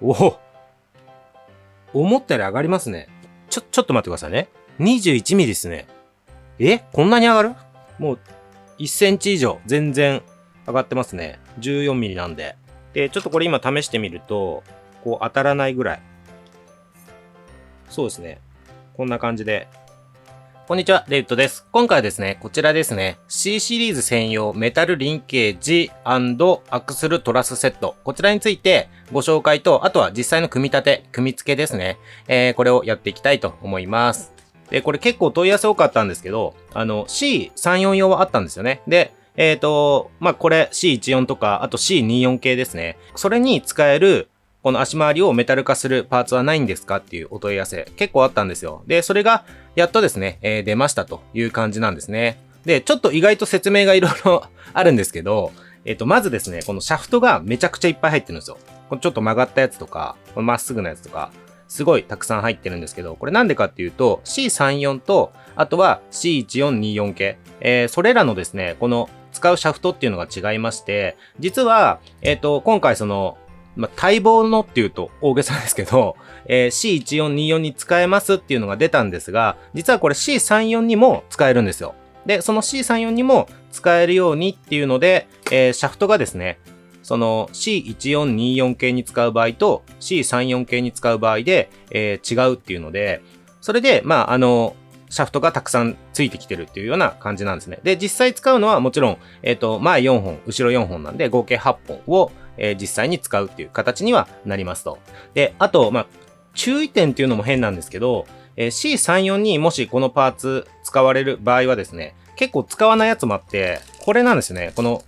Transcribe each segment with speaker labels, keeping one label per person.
Speaker 1: おお、思ったより上がりますね。ちょっと待ってくださいね。21ミリですね。こんなに上がる？もう、1センチ以上、全然上がってますね。14ミリなんで。で、ちょっとこれ今試してみると、こう当たらないぐらい。そうですね。こんな感じで。こんにちは、レイウッドです。今回はですね、こちらですね、C シリーズ専用メタルリンケージアクスルトラスセット。こちらについてご紹介と、あとは実際の組み立て、組み付けですね。これをやっていきたいと思います。で、これ結構問い合わせ多かったんですけど、C34 用はあったんですよね。で、これ C14 とか、あと C24 系ですね。それに使えるこの足回りをメタル化するパーツはないんですかっていうお問い合わせ結構あったんですよ。で、それがやっとですね、出ましたという感じなんですね。で、ちょっと意外と説明がいろいろあるんですけど、まずですね、このシャフトがめちゃくちゃいっぱい入ってるんですよ。このちょっと曲がったやつとか、まっすぐなやつとか、すごいたくさん入ってるんですけど、これなんでかっていうと、C34 と、あとは C1424 系、それらのですね、この使うシャフトっていうのが違いまして、実は、今回その、待望のっていうと大げさですけど、C1424 に使えますっていうのが出たんですが、実はこれ C34 にも使えるんですよ。で、その C34 にも使えるようにっていうので、シャフトがですね、その C1424 系に使う場合と C34 系に使う場合で、違うっていうので、それで、シャフトがたくさんついてきてるっていうような感じなんですね。で、実際使うのはもちろん、前4本、後ろ4本なんで、合計8本を実際に使うっていう形にはなりますと。で、あと、注意点っていうのも変なんですけど、C34 にもしこのパーツ使われる場合はですね、結構使わないやつもあって、これなんですね。この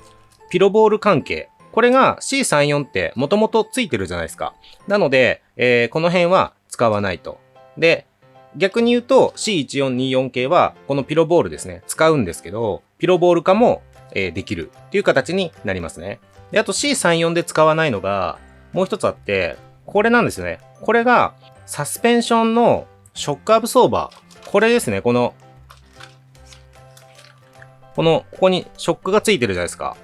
Speaker 1: ピロボール関係。これが C34 ってもともとついてるじゃないですか。なので、この辺は使わないと。で、逆に言うと C1424 系はこのピロボールですね、使うんですけど、ピロボール化も、できるっていう形になりますね。で、あと C34 で使わないのが、もう一つあって、これなんですよね。これが、サスペンションのショックアブソーバー。これですね、ここにショックがついてるじゃないですか。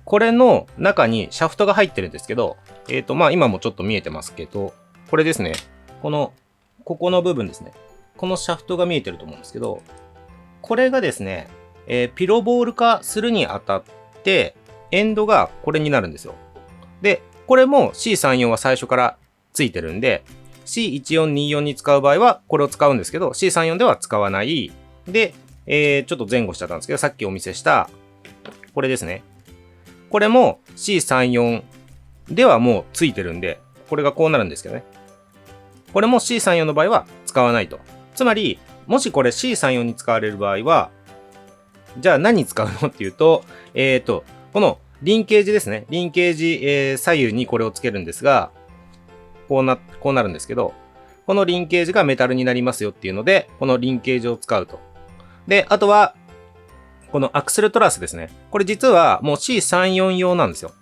Speaker 1: これの中にシャフトが入ってるんですけど、今もちょっと見えてますけど、これですね。ここの部分ですね。このシャフトが見えてると思うんですけど、これがですね、ピロボール化するにあたって、エンドがこれになるんですよ。で、これも C34 は最初からついてるんで、C1424 に使う場合はこれを使うんですけど、C34 では使わない。で、ちょっと前後しちゃったんですけど、さっきお見せした、これですね。これも C34 ではもうついてるんで、これがこうなるんですけどね。これも C34 の場合は使わないと。つまり、もしこれ C34 に使われる場合は、じゃあ何に使うのっていうと、このリンケージですね。リンケージ、左右にこれをつけるんですが、こうなるんですけど、このリンケージがメタルになりますよっていうので、このリンケージを使うと。で、あとは、このアクセルトラスですね。これ実はもう C34 用なんですよ。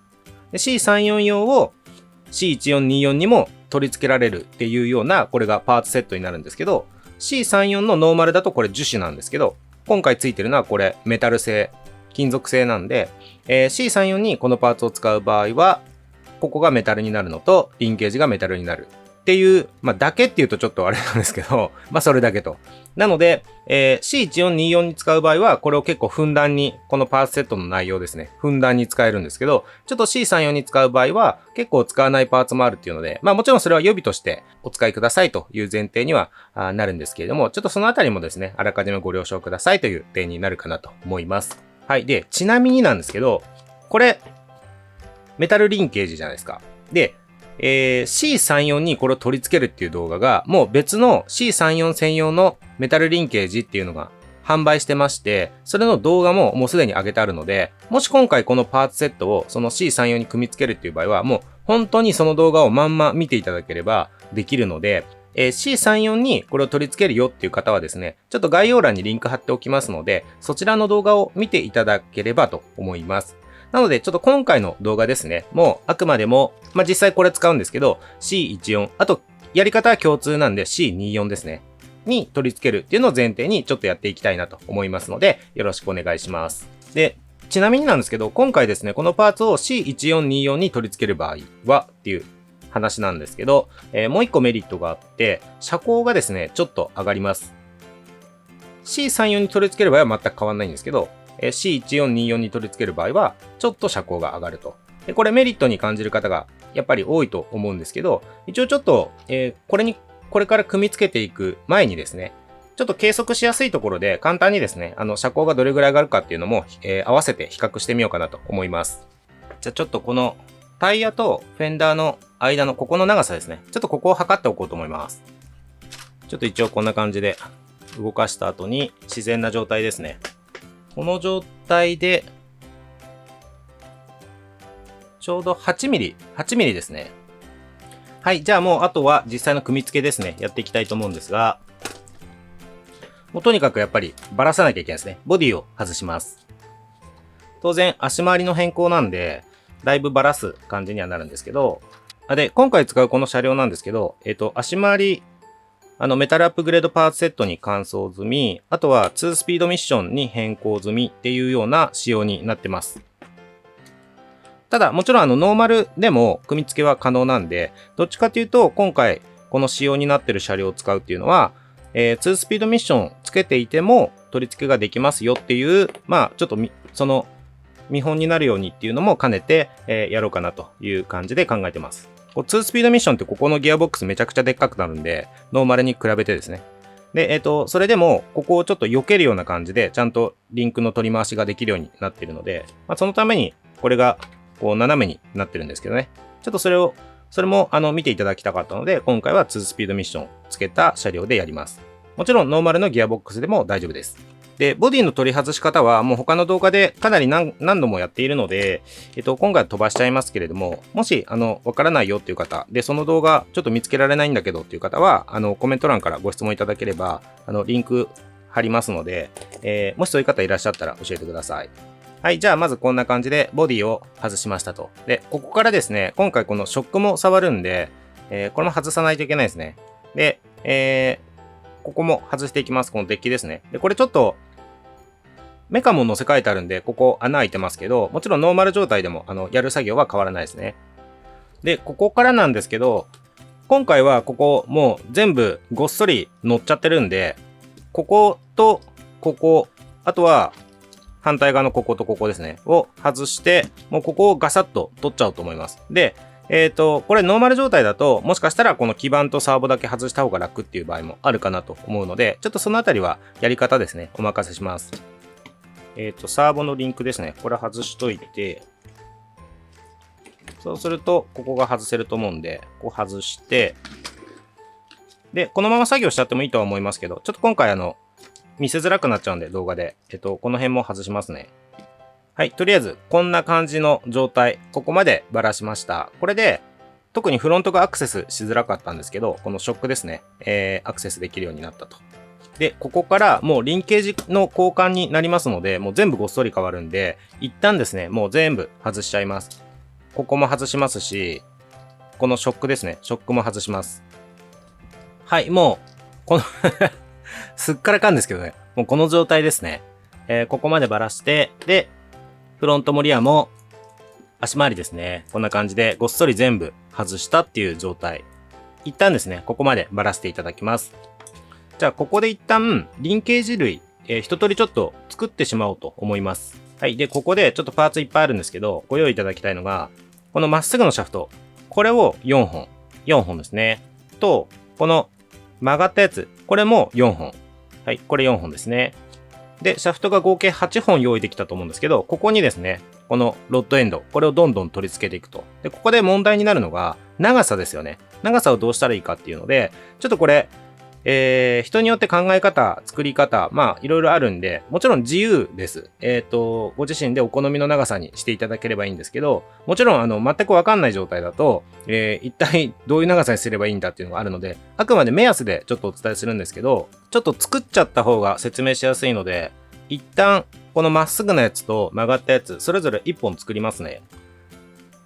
Speaker 1: で C34 用を C1424 にも取り付けられるっていうような、これがパーツセットになるんですけど、C34 のノーマルだとこれ樹脂なんですけど、今回ついてるのはこれメタル製、金属製なんで、C34 にこのパーツを使う場合は、ここがメタルになるのと、リンケージがメタルになる。っていう、だけっていうとちょっとあれなんですけど、それだけと。なので、C1424 に使う場合は、これを結構ふんだんに、このパーツセットの内容ですね、ふんだんに使えるんですけど、ちょっと C34 に使う場合は、結構使わないパーツもあるっていうので、もちろんそれは予備としてお使いくださいという前提にはなるんですけれども、ちょっとそのあたりもですね、あらかじめご了承くださいという点になるかなと思います。はい。で、ちなみになんですけど、これ、メタルリンケージじゃないですか。で、C34 にこれを取り付けるっていう動画が、もう別の C34 専用のメタルリンケージっていうのが販売してまして、それの動画ももうすでに上げてあるので、もし今回このパーツセットをその C34 に組み付けるっていう場合は、もう本当にその動画をまんま見ていただければできるので、C34 にこれを取り付けるよっていう方はですね、ちょっと概要欄にリンク貼っておきますので、そちらの動画を見ていただければと思います。なので、ちょっと今回の動画ですね、もうあくまでも、実際これ使うんですけど、C14、あと、やり方は共通なんで C24 ですね、に取り付けるっていうのを前提にちょっとやっていきたいなと思いますので、よろしくお願いします。で、ちなみになんですけど、今回ですね、このパーツを C1424 に取り付ける場合はっていう話なんですけど、もう一個メリットがあって、車高がですね、ちょっと上がります。C34 に取り付ける場合は全く変わんないんですけど、C1424 に取り付ける場合は、ちょっと車高が上がると。で、これメリットに感じる方がやっぱり多いと思うんですけど、一応ちょっと、これから組み付けていく前にですね、ちょっと計測しやすいところで簡単にですね、車高がどれぐらい上がるかっていうのも、合わせて比較してみようかなと思います。じゃあちょっとこのタイヤとフェンダーの間のここの長さですね。ちょっとここを測っておこうと思います。ちょっと一応こんな感じで動かした後に自然な状態ですね。この状態で、ちょうど8ミリですね。はい、じゃあもうあとは実際の組み付けですね。やっていきたいと思うんですが、もうとにかくやっぱりばらさなきゃいけないですね。ボディを外します。当然足回りの変更なんで、だいぶばらす感じにはなるんですけど、で、今回使うこの車両なんですけど、足回り、メタルアップグレードパーツセットに換装済み、あとは2スピードミッションに変更済みっていうような仕様になってます。ただ、もちろんノーマルでも組み付けは可能なんで、どっちかというと、今回この仕様になってる車両を使うっていうのは、2スピードミッションつけていても取り付けができますよっていう、まあ、ちょっとその見本になるようにっていうのも兼ねて、やろうかなという感じで考えてます。2スピードミッションってここのギアボックスめちゃくちゃでっかくなるんで、ノーマルに比べてですね。で、それでも、ここをちょっと避けるような感じで、ちゃんとリンクの取り回しができるようになっているので、まあ、そのために、これが、こう、斜めになってるんですけどね。ちょっとそれも、見ていただきたかったので、今回は2スピードミッションつけた車両でやります。もちろん、ノーマルのギアボックスでも大丈夫です。で、ボディの取り外し方はもう他の動画でかなり何度もやっているので、今回は飛ばしちゃいますけれども、もし、わからないよっていう方、で、その動画ちょっと見つけられないんだけどっていう方は、コメント欄からご質問いただければ、リンク貼りますので、もしそういう方いらっしゃったら教えてください。はい、じゃあまずこんな感じでボディを外しましたと。で、ここからですね、今回このショックも触るんで、これも外さないといけないですね。で、ここも外していきます。このデッキですね。で、これちょっと、メカも載せ替えてあるんで、ここ穴開いてますけど、もちろんノーマル状態でも、やる作業は変わらないですね。で、ここからなんですけど、今回はここもう全部ごっそり乗っちゃってるんで、こことここ、あとは反対側のこことここですね、を外して、もうここをガサッと取っちゃおうと思います。で、これノーマル状態だと、もしかしたらこの基板とサーボだけ外した方が楽っていう場合もあるかなと思うので、ちょっとそのあたりはやり方ですね、お任せします。サーボのリンクですね、これ外しといて、そうすると、ここが外せると思うんで、ここ外して、で、このまま作業しちゃってもいいとは思いますけど、ちょっと今回見せづらくなっちゃうんで、動画で。この辺も外しますね。はい、とりあえず、こんな感じの状態、ここまでばらしました。これで、特にフロントがアクセスしづらかったんですけど、このショックですね、アクセスできるようになったと。で、ここからもうリンケージの交換になりますので、もう全部ごっそり変わるんで、一旦ですね、もう全部外しちゃいます。ここも外しますし、このショックですね、ショックも外します。はい、もう、このすっからかんですけどね、もうこの状態ですね。ここまでばらして、で、フロントもリアも足回りですね。こんな感じでごっそり全部外したっていう状態。一旦ですね、ここまでばらしていただきます。じゃあ、ここで一旦、リンケージ類、一通りちょっと作ってしまおうと思います。はい。で、ここでちょっとパーツいっぱいあるんですけど、ご用意いただきたいのが、このまっすぐのシャフト。これを4本。4本ですね。と、この曲がったやつ。これも4本。はい。これ4本ですね。で、シャフトが合計8本用意できたと思うんですけど、ここにですね、このロッドエンド、これをどんどん取り付けていくと。で、ここで問題になるのが、長さですよね。長さをどうしたらいいかっていうので、ちょっとこれ、人によって考え方、作り方、まあ、いろいろあるんで、もちろん自由です。ご自身でお好みの長さにしていただければいいんですけど、もちろん、全くわかんない状態だと、一体どういう長さにすればいいんだっていうのがあるので、あくまで目安でちょっとお伝えするんですけど、ちょっと作っちゃった方が説明しやすいので、一旦、このまっすぐなやつと曲がったやつ、それぞれ1本作りますね。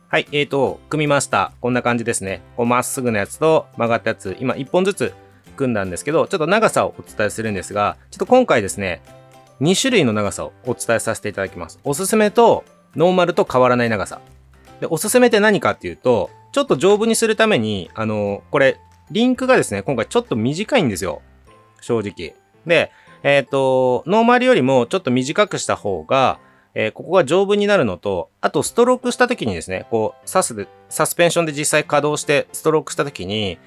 Speaker 1: はい、組みました。こんな感じですね。こうまっすぐなやつと曲がったやつ、今1本ずつ組んだんですけど、ちょっと長さをお伝えするんですが、ちょっと今回ですね、2種類の長さをお伝えさせていただきます。おすすめとノーマルと変わらない長さ。で、おすすめって何かっていうと、ちょっと丈夫にするために、これ、リンクがですね、今回ちょっと短いんですよ。正直。で、ノーマルよりもちょっと短くした方が、ここが丈夫になるのと、あとストロークした時にですね、こう、サスペンションで実際稼働してストロークした時に、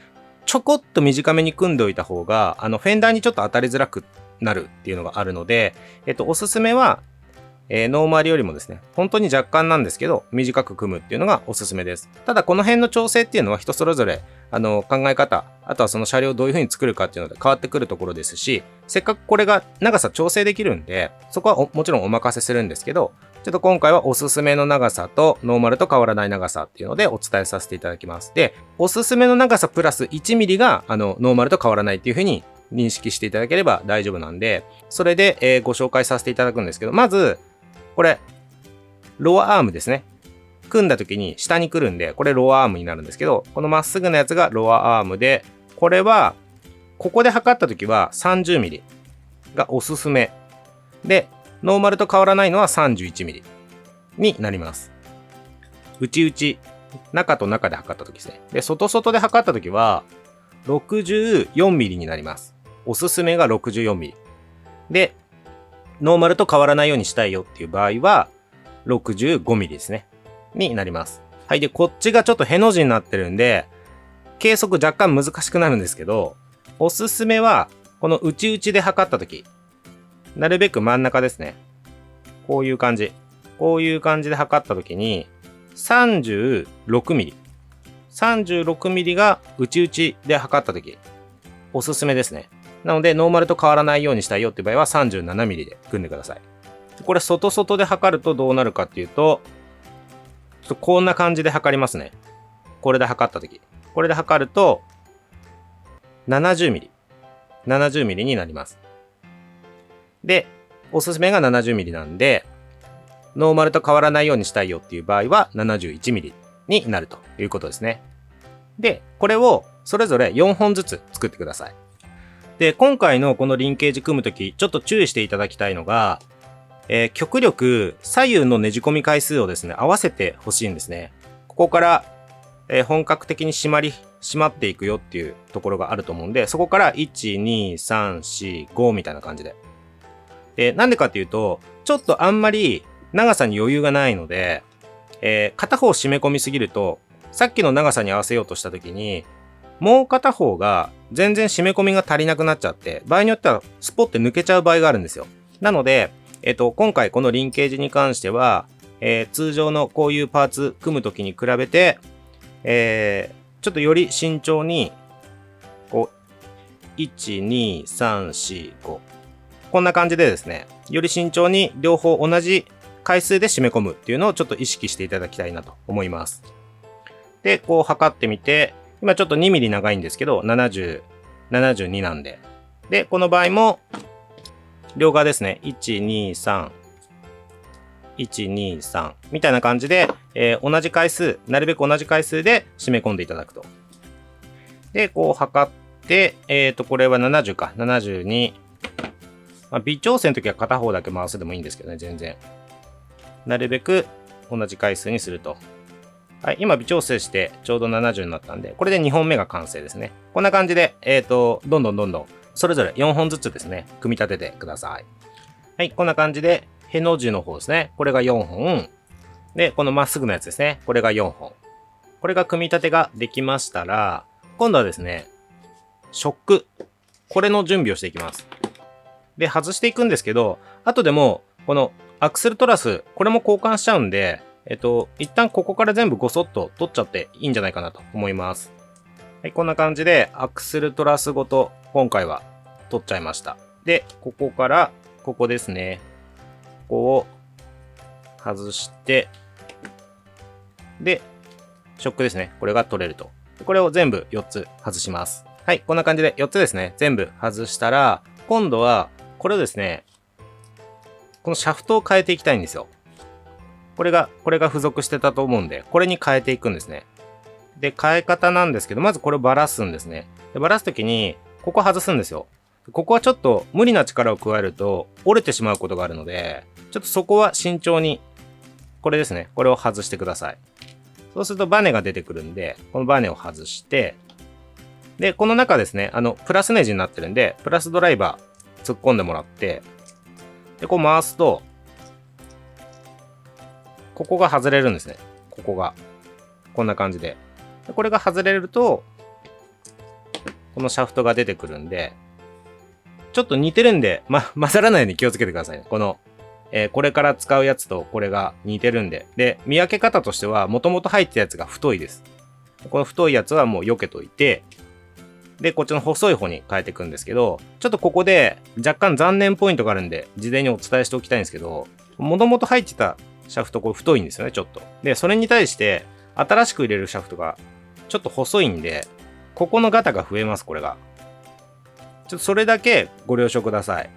Speaker 1: ちょこっと短めに組んでおいた方が、フェンダーにちょっと当たりづらくなるっていうのがあるので、おすすめは、ノーマルよりもですね、本当に若干なんですけど、短く組むっていうのがおすすめです。ただ、この辺の調整っていうのは人それぞれ、考え方、あとはその車両をどういう風に作るかっていうので変わってくるところですし、せっかくこれが長さ調整できるんで、そこはもちろんお任せするんですけど、ちょっと今回はおすすめの長さとノーマルと変わらない長さっていうのでお伝えさせていただきます。で、おすすめの長さプラス1ミリがノーマルと変わらないっていう風に認識していただければ大丈夫なんで、それで、ご紹介させていただくんですけど、まず、これ、ロアアームですね。組んだ時に下に来るんで、これロアアームになるんですけど、このまっすぐなやつがロアアームで、これは、ここで測った時は 30mm がおすすめ。で、ノーマルと変わらないのは 31mm になります。内々、中と中で測った時ですね。で、外で測った時は 64mm になります。おすすめが 64mm。で、ノーマルと変わらないようにしたいよっていう場合は 65mm ですね。になります。はい。で、こっちがちょっとへの字になってるんで、計測若干難しくなるんですけど、おすすめは、この内々で測ったとき、なるべく真ん中ですね。こういう感じ。こういう感じで測ったときに、36mm。36mm が内々で測ったとき、おすすめですね。なので、ノーマルと変わらないようにしたいよっていう場合は 37mm で組んでください。これ、外で測るとどうなるかっていうと、ちょっとこんな感じで測りますね。これで測ったとき。これで測ると、70mm。70mm になります。で、おすすめが 70mm なんで、ノーマルと変わらないようにしたいよっていう場合は 71mm になるということですね。で、これをそれぞれ4本ずつ作ってください。で、今回のこのリンケージ組むとき、ちょっと注意していただきたいのが、極力左右のねじ込み回数をですね、合わせてほしいんですね。ここから、本格的に締まっていくよっていうところがあると思うんで、そこから1、2、3、4、5みたいな感じで。なんでかっていうと、ちょっとあんまり長さに余裕がないので、片方締め込みすぎると、さっきの長さに合わせようとしたときに、もう片方が全然締め込みが足りなくなっちゃって、場合によってはスポッて抜けちゃう場合があるんですよ。なので、今回このリンケージに関しては、通常のこういうパーツ組むときに比べて、ちょっとより慎重に、こう、1、2、3、4、5。こんな感じでですね、より慎重に両方同じ回数で締め込むっていうのをちょっと意識していただきたいなと思います。で、こう測ってみて、今ちょっと 2mm 長いんですけど、70、72なんで。で、この場合も、両側ですね。1、2、3。1、2、3。みたいな感じで、同じ回数、なるべく同じ回数で締め込んでいただくと。で、こう測って、これは70か。72。まあ、微調整の時は片方だけ回すでもいいんですけどね、全然。なるべく同じ回数にすると。はい、今微調整してちょうど70になったんで、これで2本目が完成ですね。こんな感じで、どんどん、それぞれ4本ずつですね、組み立ててください。はい、こんな感じで、への字の方ですね。これが4本。で、このまっすぐのやつですね。これが4本。これが組み立てができましたら、今度はですね、ショック。これの準備をしていきます。で、外していくんですけど、後でも、このアクセルトラス、これも交換しちゃうんで、一旦ここから全部ごそっと取っちゃっていいんじゃないかなと思います。はい、こんな感じで、アクセルトラスごと、今回は取っちゃいました。で、ここから、ここですね。ここを外して、で、ショックですね。これが取れると。これを全部4つ外します。はい、こんな感じで4つですね。全部外したら、今度は、これをですね、このシャフトを変えていきたいんですよ。これが付属してたと思うんで、これに変えていくんですね。で、変え方なんですけど、まずこれをばらすんですね。で、ばらすときに、ここ外すんですよ。ここはちょっと無理な力を加えると折れてしまうことがあるので、ちょっとそこは慎重に、これですね、これを外してください。そうするとバネが出てくるんで、このバネを外して、で、この中ですね、プラスネジになってるんで、プラスドライバー突っ込んでもらって、で、こう回すと、ここが外れるんですね。ここが。こんな感じで。でこれが外れると、このシャフトが出てくるんで、ちょっと似てるんで、混ざらないように気をつけてくださいね。この、これから使うやつとこれが似てるんで。で、見分け方としては、もともと入ってたやつが太いです。この太いやつはもう避けといて、で、こっちの細い方に変えていくんですけど、ちょっとここで若干残念ポイントがあるんで、事前にお伝えしておきたいんですけど、もともと入ってたシャフト、これ太いんですよね、ちょっと。で、それに対して、新しく入れるシャフトがちょっと細いんで、ここのガタが増えます、これが。ちょっとそれだけご了承ください。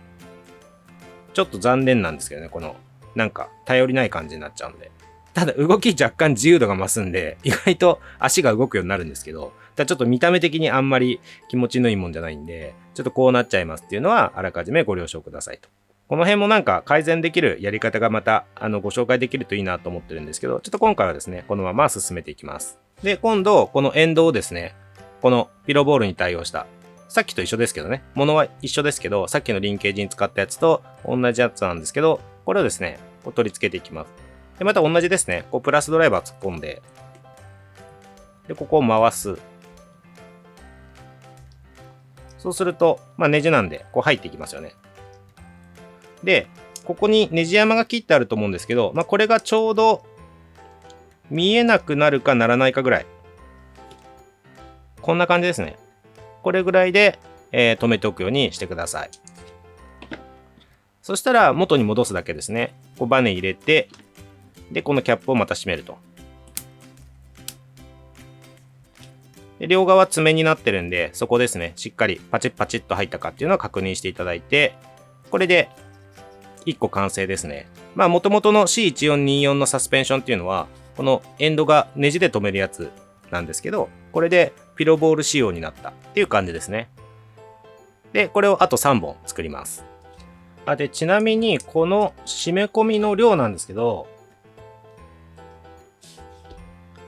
Speaker 1: ちょっと残念なんですけどね、この、なんか、頼りない感じになっちゃうんで。ただ、動き若干自由度が増すんで、意外と足が動くようになるんですけど、ただちょっと見た目的にあんまり気持ちのいいもんじゃないんで、ちょっとこうなっちゃいますっていうのは、あらかじめご了承くださいと。この辺もなんか改善できるやり方がまた、ご紹介できるといいなと思ってるんですけど、ちょっと今回はですね、このまま進めていきます。で、今度、このエンドをですね、このピロボールに対応した、さっきと一緒ですけどね、ものは一緒ですけど、さっきのリンケージに使ったやつと同じやつなんですけど、これをですね、こう取り付けていきます。で、また同じですね、こうプラスドライバー突っ込んで、で、ここを回す。そうすると、ネジなんで、こう入っていきますよね。で、ここにネジ山が切ってあると思うんですけど、これがちょうど見えなくなるかならないかぐらい。こんな感じですね。これぐらいで、止めておくようにしてください。そしたら元に戻すだけですね。こうバネ入れて、で、このキャップをまた閉めると。で両側爪になってるんで、そこですね。しっかりパチッパチッと入ったかっていうのを確認していただいて、これで1個完成ですね。元々の C1424 のサスペンションっていうのは、このエンドがネジで留めるやつなんですけど、これでピロボール仕様になったっていう感じですね。で、これをあと3本作ります。で、ちなみにこの締め込みの量なんですけど、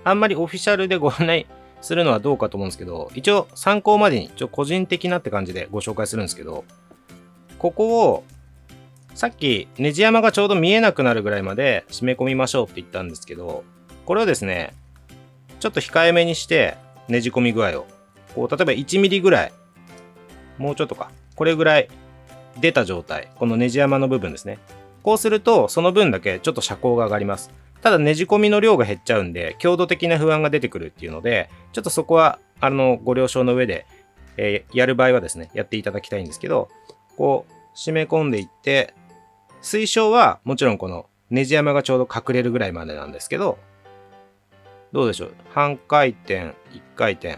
Speaker 1: あんまりオフィシャルでご案内するのはどうかと思うんですけど、一応参考までに個人的なって感じでご紹介するんですけど、ここをさっきネジ山がちょうど見えなくなるぐらいまで締め込みましょうって言ったんですけど、これをですね、ちょっと控えめにしてねじ込み具合を、こう例えば1ミリぐらい、もうちょっとか、これぐらい出た状態、このネジ山の部分ですね。こうするとその分だけちょっと車高が上がります。ただねじ込みの量が減っちゃうんで、強度的な不安が出てくるっていうので、ちょっとそこはご了承の上で、やる場合はですね、やっていただきたいんですけど、こう締め込んでいって、推奨はもちろんこのネジ山がちょうど隠れるぐらいまでなんですけど、どうでしょう、半回転、1回転、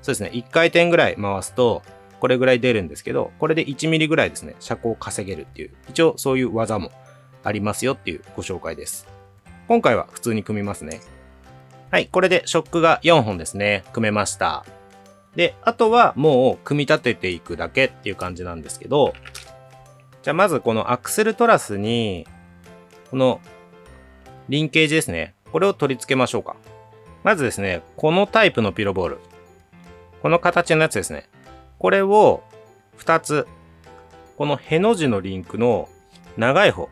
Speaker 1: そうですね、1回転ぐらい回すとこれぐらい出るんですけど、これで1ミリぐらいですね、車高を稼げるっていう、一応そういう技もありますよっていうご紹介です。今回は普通に組みますね。はい、これでショックが4本ですね、組めました。で、あとはもう組み立てていくだけっていう感じなんですけど、じゃあまずこのアクセルトラスに、このリンケージですね、これを取り付けましょうか。まずですね、このタイプのピロボール、この形のやつですね、これを2つ、このへの字のリンクの長い方、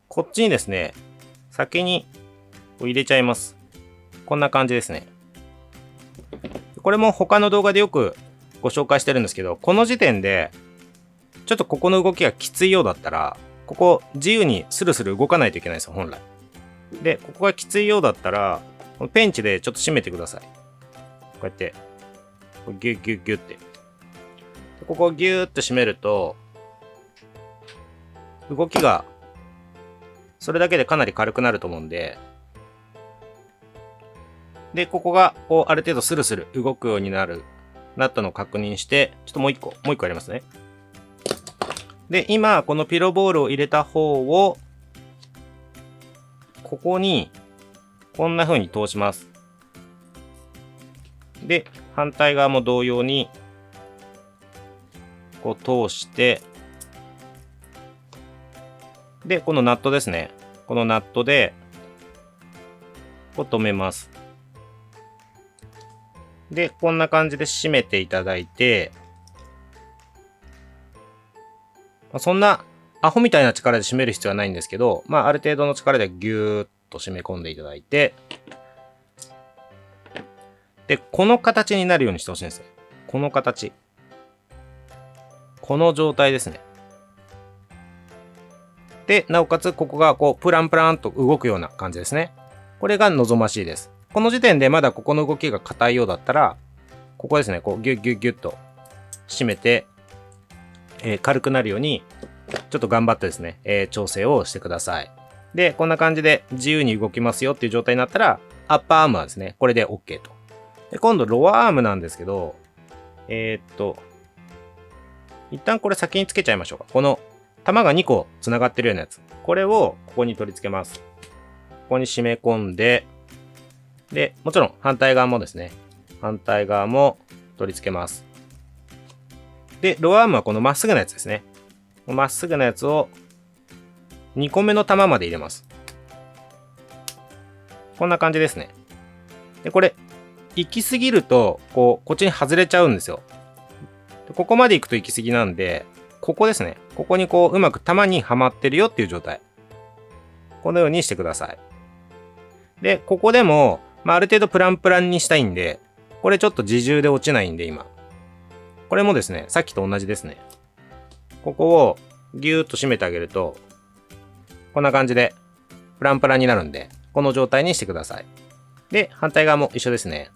Speaker 1: こっちにですね、先に入れちゃいます。こんな感じですね。これも他の動画でよくご紹介してるんですけど、この時点でちょっとここの動きがきついようだったら、ここ自由にスルスル動かないといけないんですよ、本来。で、ここがきついようだったら、このペンチでちょっと締めてください。こうやって、ギュッギュッギュッって。ここをギューッと締めると、動きがそれだけでかなり軽くなると思うんで、で、ここがこうある程度スルスル動くようになったのを確認して、ちょっともう一個やりますね。で、今このピロボールを入れた方をここにこんな風に通します。で、反対側も同様にこう通して、で、このナットですね。このナットで、こう止めます。で、こんな感じで締めていただいて、そんなアホみたいな力で締める必要はないんですけど、ある程度の力でギューッと締め込んでいただいて、で、この形になるようにしてほしいんですね。この形。この状態ですね。で、なおかつここがこうプランプランと動くような感じですね。これが望ましいです。この時点でまだここの動きが硬いようだったら、ここですね、こうギュッギュッギュッと締めて、軽くなるように、ちょっと頑張ってですね、調整をしてください。で、こんな感じで自由に動きますよっていう状態になったら、アッパーアームはですね、これで OK と。で、今度ロアアームなんですけど、一旦これ先につけちゃいましょうか。この玉が2個繋がってるようなやつ。これをここに取り付けます。ここに締め込んで、で、もちろん反対側もですね、反対側も取り付けます。で、ローアームはこのまっすぐなやつですね。まっすぐなやつを2個目の玉まで入れます。こんな感じですね。で、これ、行き過ぎると、こっちに外れちゃうんですよ。ここまで行くと行き過ぎなんで、ここですね。ここにうまく玉にはまってるよっていう状態。このようにしてください。で、ここでも、ある程度プランプランにしたいんで、これちょっと自重で落ちないんで今。これもですね、さっきと同じですね。ここをギューッと締めてあげると、こんな感じでプランプランになるんで、この状態にしてください。で、反対側も一緒ですね。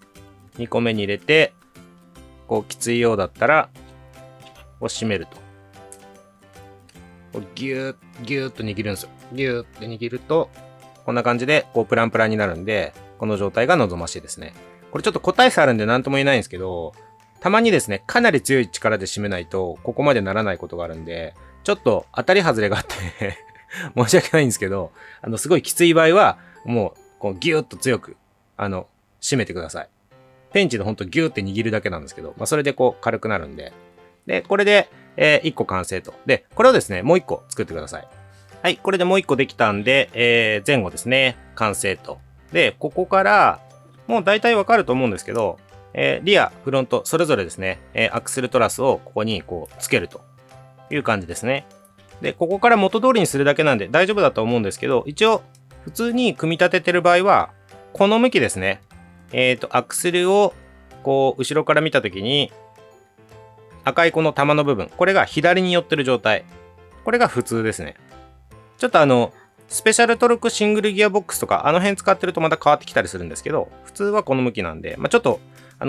Speaker 1: 2個目に入れて、きついようだったら、締めると。ギューッ、ギューッと握るんですよ。ギューッと握ると、こんな感じで、プランプランになるんで、この状態が望ましいですね。これちょっと個体差あるんで何とも言えないんですけど、たまにですね、かなり強い力で締めないと、ここまでならないことがあるんで、ちょっと当たり外れがあって申し訳ないんですけど、すごいきつい場合は、もう、ギューッと強く、締めてください。ペンチでほんとギューって握るだけなんですけど、それで軽くなるんで。で、これで、1個完成と。で、これをですね、もう1個作ってください。はい、これでもう1個できたんで、前後ですね、完成と。で、ここから、もう大体わかると思うんですけど、リア、フロント、それぞれですね、アクセルトラスをここにつけるという感じですね。で、ここから元通りにするだけなんで大丈夫だと思うんですけど、一応、普通に組み立ててる場合は、この向きですね。アクセルを、後ろから見たときに、赤いこの玉の部分、これが左に寄ってる状態。これが普通ですね。ちょっとスペシャルトルクシングルギアボックスとか、あの辺使ってるとまた変わってきたりするんですけど、普通はこの向きなんで、ちょっと、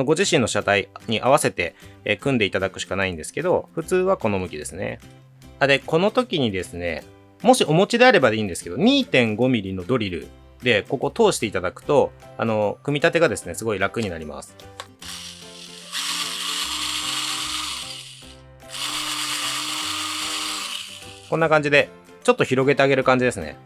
Speaker 1: ご自身の車体に合わせて、組んでいただくしかないんですけど、普通はこの向きですね。で、この時にですね、もしお持ちであればでいいんですけど、2.5 ミリのドリルで、ここ通していただくと、組み立てがですね、すごい楽になります。こんな感じで、ちょっと広げてあげる感じですね。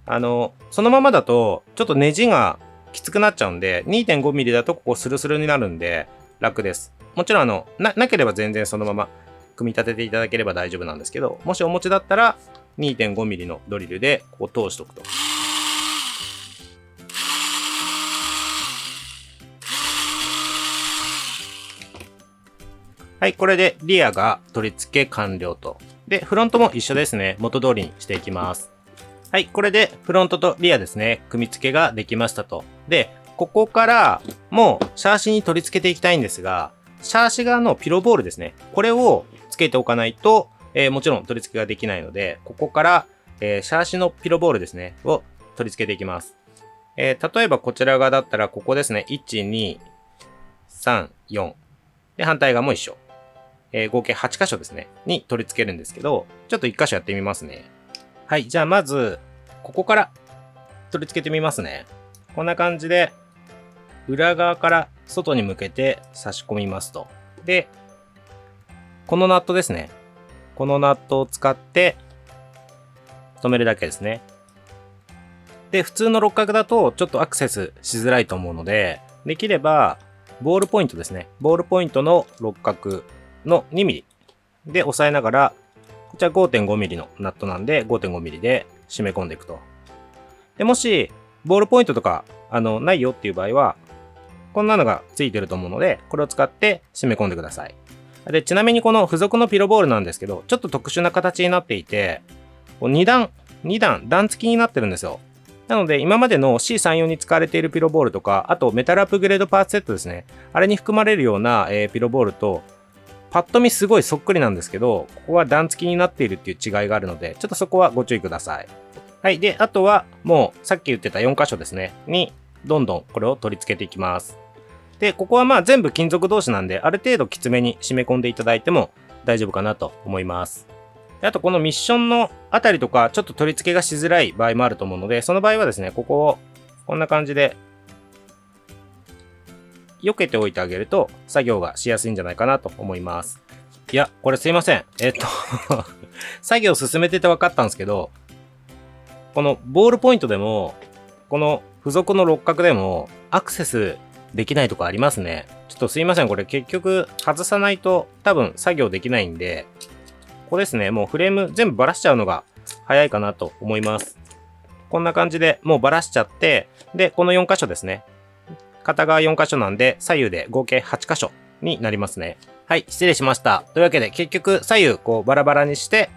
Speaker 1: そのままだと、ちょっとネジがきつくなっちゃうんで、2.5 ミリだとここスルスルになるんで、楽です。もちろんなければ全然そのまま組み立てていただければ大丈夫なんですけど、もしお持ちだったら、2.5 ミリのドリルでここ通しておくと。はい、これでリアが取り付け完了と。で、フロントも一緒ですね。元通りにしていきます。はい、これでフロントとリアですね、組み付けができましたと。で、ここからもうシャーシに取り付けていきたいんですが、シャーシ側のピロボールですね。これを付けておかないと、もちろん取り付けができないので、ここから、シャーシのピロボールですね、を取り付けていきます。例えばこちら側だったら、ここですね。1、2、3、4。で、反対側も一緒。合計8箇所ですね。に取り付けるんですけど、ちょっと1箇所やってみますね。はい。じゃあまず、ここから取り付けてみますね。こんな感じで、裏側から外に向けて差し込みますと。で、このナットですね。このナットを使って止めるだけですね。で、普通の六角だとちょっとアクセスしづらいと思うので、できれば、ボールポイントですね。ボールポイントの六角の2ミリ。で、押さえながら、こちら 5.5mm のナットなんで 5.5mm で締め込んでいくと。で、もし、ボールポイントとか、ないよっていう場合は、こんなのがついてると思うので、これを使って締め込んでください。で、ちなみにこの付属のピロボールなんですけど、ちょっと特殊な形になっていて、2段付きになってるんですよ。なので、今までの C34 に使われているピロボールとか、あとメタルアップグレードパーツセットですね。あれに含まれるような、ピロボールと、パッと見すごいそっくりなんですけど、ここは段付きになっているっていう違いがあるので、ちょっとそこはご注意ください。はい。で、あとは、もう、さっき言ってた4箇所ですね。に、どんどんこれを取り付けていきます。で、ここはまあ全部金属同士なんで、ある程度きつめに締め込んでいただいても大丈夫かなと思います。で、あとこのミッションのあたりとか、ちょっと取り付けがしづらい場合もあると思うので、その場合はですね、ここをこんな感じで、避けておいてあげると、作業がしやすいんじゃないかなと思います。いや、これすいません。作業進めてて分かったんですけど、このボールポイントでも、この付属の六角でも、アクセスできないとこありますね。ちょっとすいません。これ結局外さないと多分作業できないんで、ここですね。もうフレーム全部バラしちゃうのが早いかなと思います。こんな感じでもうバラしちゃって、で、この4箇所ですね。片側4箇所なんで、左右で合計8箇所になりますね。はい、失礼しました。というわけで結局左右こうバラバラにして、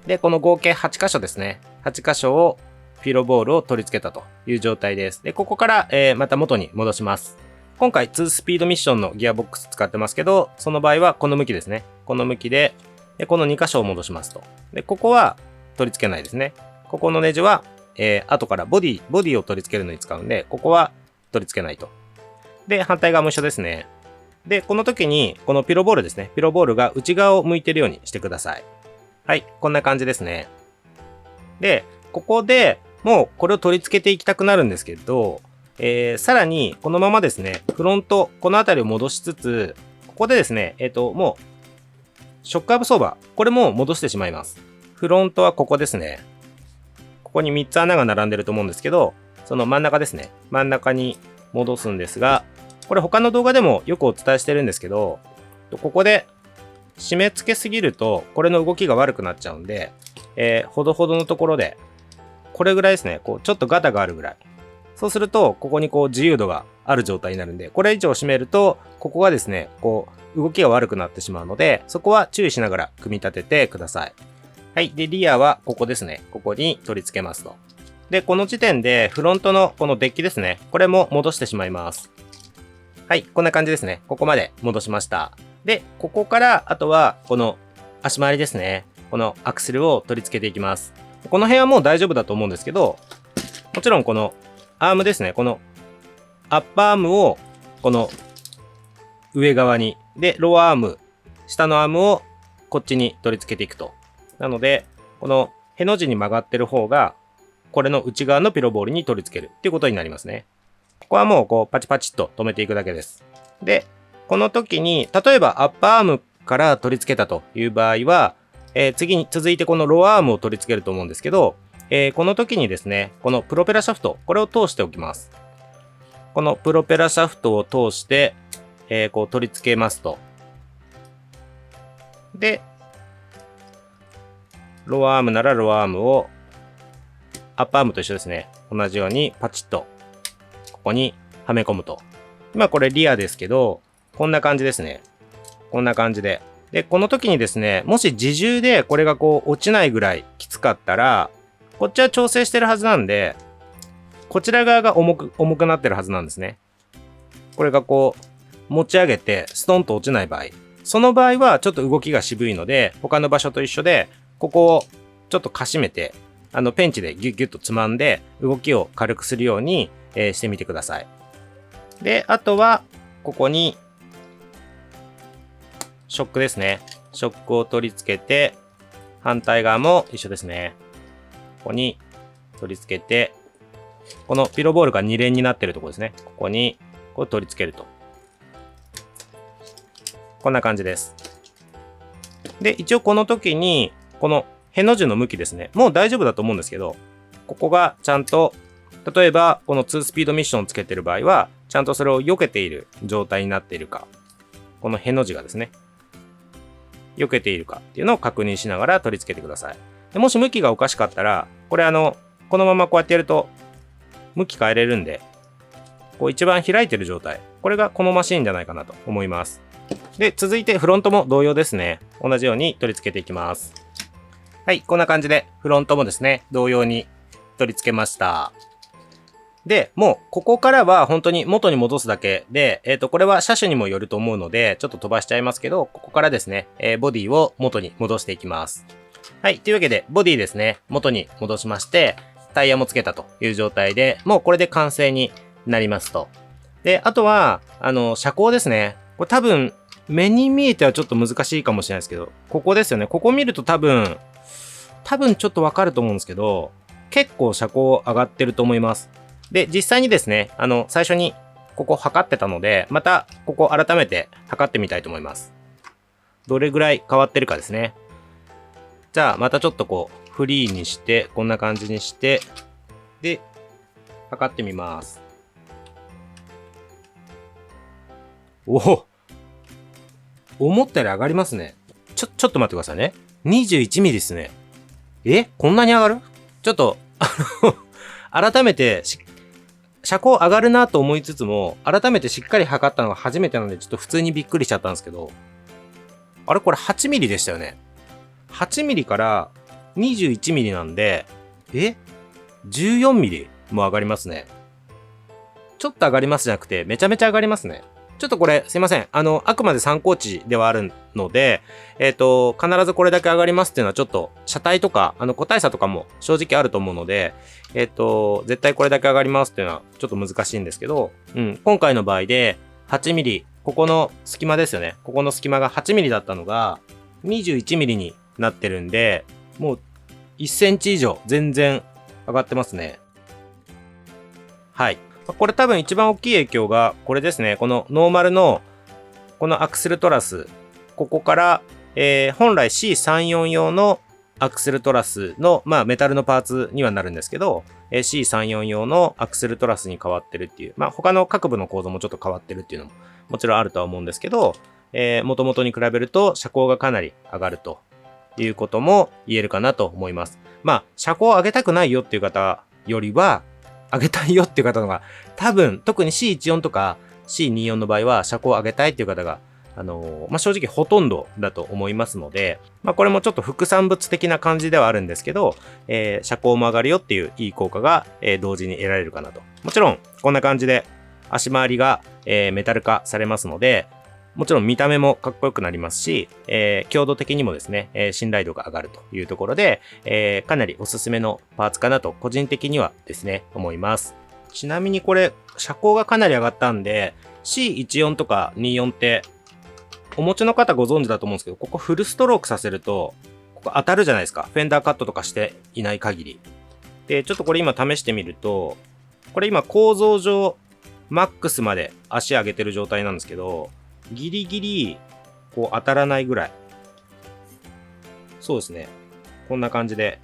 Speaker 1: で、この合計8箇所ですね。8箇所をピロボールを取り付けたという状態です。で、ここから、また元に戻します。今回2スピードミッションのギアボックス使ってますけど、その場合はこの向きですね。この向きで、この2箇所を戻しますと。で、ここは取り付けないですね。ここのネジは、後からボディを取り付けるのに使うんで、ここは取り付けないと。で、反対側も一緒ですね。で、この時に、このピロボールですね。ピロボールが内側を向いてるようにしてください。はい、こんな感じですね。で、ここでもうこれを取り付けていきたくなるんですけど、さらにこのままですね、フロント、この辺りを戻しつつ、ここでですね、もう、ショックアブソーバー、これも戻してしまいます。フロントはここですね。ここに3つ穴が並んでると思うんですけど、その真ん中ですね。真ん中に戻すんですが、これ他の動画でもよくお伝えしてるんですけど、ここで締め付けすぎると、これの動きが悪くなっちゃうんで、ほどほどのところで、これぐらいですね、こう、ちょっとガタがあるぐらい。そうすると、ここにこう自由度がある状態になるんで、これ以上締めると、ここがですね、こう、動きが悪くなってしまうので、そこは注意しながら組み立ててください。はい。で、リアはここですね。ここに取り付けますと。で、この時点で、フロントのこのデッキですね。これも戻してしまいます。はい。こんな感じですね。ここまで戻しました。で、ここから、あとは、この足回りですね。このアクセルを取り付けていきます。この辺はもう大丈夫だと思うんですけど、もちろんこのアームですね。このアッパーアームをこの上側に、で、ローアーム、下のアームをこっちに取り付けていくと。なので、このへの字に曲がってる方が、これの内側のピロボールに取り付けるっていうことになりますね。ここはもうこうパチパチっと止めていくだけです。で、この時に、例えばアッパーアームから取り付けたという場合は、次に続いてこのローアームを取り付けると思うんですけど、この時にですね、このプロペラシャフト、これを通しておきます。このプロペラシャフトを通して、こう取り付けますと。で、ローアームならローアームを、アッパーアームと一緒ですね。同じようにパチッと、ここにはめ込むと。今これリアですけど、こんな感じですね。こんな感じで。で、この時にですね、もし自重でこれがこう落ちないぐらいきつかったら、こっちは調整してるはずなんで、こちら側が重くなってるはずなんですね。これがこう、持ち上げてストンと落ちない場合。その場合はちょっと動きが渋いので、他の場所と一緒で、ここをちょっとかしめて、ペンチでギュッギュッとつまんで、動きを軽くするように、してみてください。で、あとは、ここに、ショックですね。ショックを取り付けて、反対側も一緒ですね。ここに取り付けて、このピロボールが2連になってるところですね。ここに、こう取り付けると。こんな感じです。で、一応この時に、このへの字の向きですね。もう大丈夫だと思うんですけど、ここがちゃんと、例えばこの2スピードミッションをつけてる場合は、ちゃんとそれを避けている状態になっているか。このへの字がですね。避けているかっていうのを確認しながら取り付けてください。でもし向きがおかしかったら、これこのままこうやってやると、向き変えれるんで、こう一番開いてる状態。これがこのマシンじゃないかなと思います。で、続いてフロントも同様ですね。同じように取り付けていきます。はい、こんな感じでフロントもですね、同様に取り付けました。で、もうここからは本当に元に戻すだけで、これは車種にもよると思うので、ちょっと飛ばしちゃいますけど、ここからですね、ボディを元に戻していきます。はい、というわけで、ボディですね、元に戻しまして、タイヤもつけたという状態で、もうこれで完成になりますと。で、あとは、車高ですね。これ多分、目に見えてはちょっと難しいかもしれないですけど、ここですよね。ここ見ると多分ちょっとわかると思うんですけど、結構車高上がってると思います。で、実際にですね、最初にここ測ってたので、またここ改めて測ってみたいと思います。どれぐらい変わってるかですね。じゃあ、またちょっとこう、フリーにして、こんな感じにして、で、測ってみます。おお、思ったより上がりますね。ちょっと待ってくださいね。21ミリですね。こんなに上がる？ちょっと、改めて車高上がるなと思いつつも、改めてしっかり測ったのが初めてなので、ちょっと普通にびっくりしちゃったんですけど、あれこれ8ミリでしたよね。8ミリから21ミリなんで、14ミリも上がりますね。ちょっと上がりますじゃなくて、めちゃめちゃ上がりますね。ちょっとこれ、すいません。あくまで参考値ではあるので、必ずこれだけ上がりますっていうのはちょっと、車体とか、個体差とかも正直あると思うので、絶対これだけ上がりますっていうのはちょっと難しいんですけど、今回の場合で、8ミリ、ここの隙間ですよね。ここの隙間が8ミリだったのが、21ミリになってるんで、もう、1センチ以上、全然上がってますね。はい。これ多分一番大きい影響がこれですね。このノーマルのこのアクセルトラス、ここから、本来 C34 用のアクセルトラスの、メタルのパーツにはなるんですけど、C34 用のアクセルトラスに変わってるっていう、他の各部の構造もちょっと変わってるっていうのももちろんあるとは思うんですけど、元々に比べると車高がかなり上がるということも言えるかなと思います。車高を上げたくないよっていう方よりは、上げたいよっていう方のが、多分、特に C14 とか C24 の場合は車高を上げたいっていう方が、正直ほとんどだと思いますので、これもちょっと副産物的な感じではあるんですけど、車高も上がるよっていういい効果が、同時に得られるかなと。もちろん、こんな感じで足回りが、メタル化されますので、もちろん見た目もかっこよくなりますし、強度的にもですね、信頼度が上がるというところで、かなりおすすめのパーツかなと個人的にはですね、思います。ちなみにこれ、車高がかなり上がったんで、C14 とか24って、お持ちの方ご存知だと思うんですけど、ここフルストロークさせると、ここ当たるじゃないですか。フェンダーカットとかしていない限り。で、ちょっとこれ今試してみると、これ今構造上、マックスまで足上げてる状態なんですけど、ギリギリ、こう当たらないぐらい。そうですね。こんな感じで。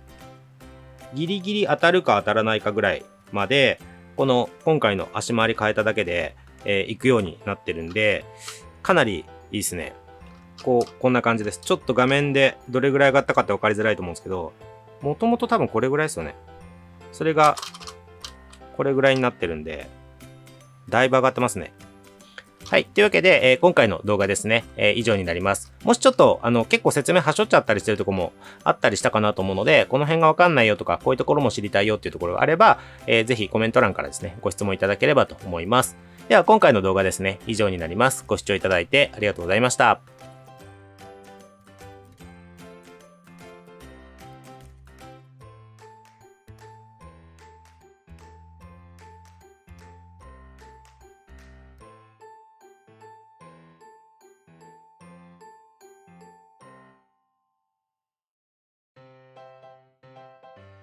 Speaker 1: ギリギリ当たるか当たらないかぐらいまで、今回の足回り変えただけで、行くようになってるんで、かなりいいですね。こんな感じです。ちょっと画面でどれぐらい上がったかって分かりづらいと思うんですけど、もともと多分これぐらいですよね。それが、これぐらいになってるんで、だいぶ上がってますね。はい。というわけで、今回の動画ですね、以上になります。もしちょっと、結構説明はしょっちゃったりしてるところもあったりしたかなと思うので、この辺がわかんないよとか、こういうところも知りたいよっていうところがあれば、ぜひコメント欄からですね、ご質問いただければと思います。では、今回の動画ですね、以上になります。ご視聴いただいてありがとうございました。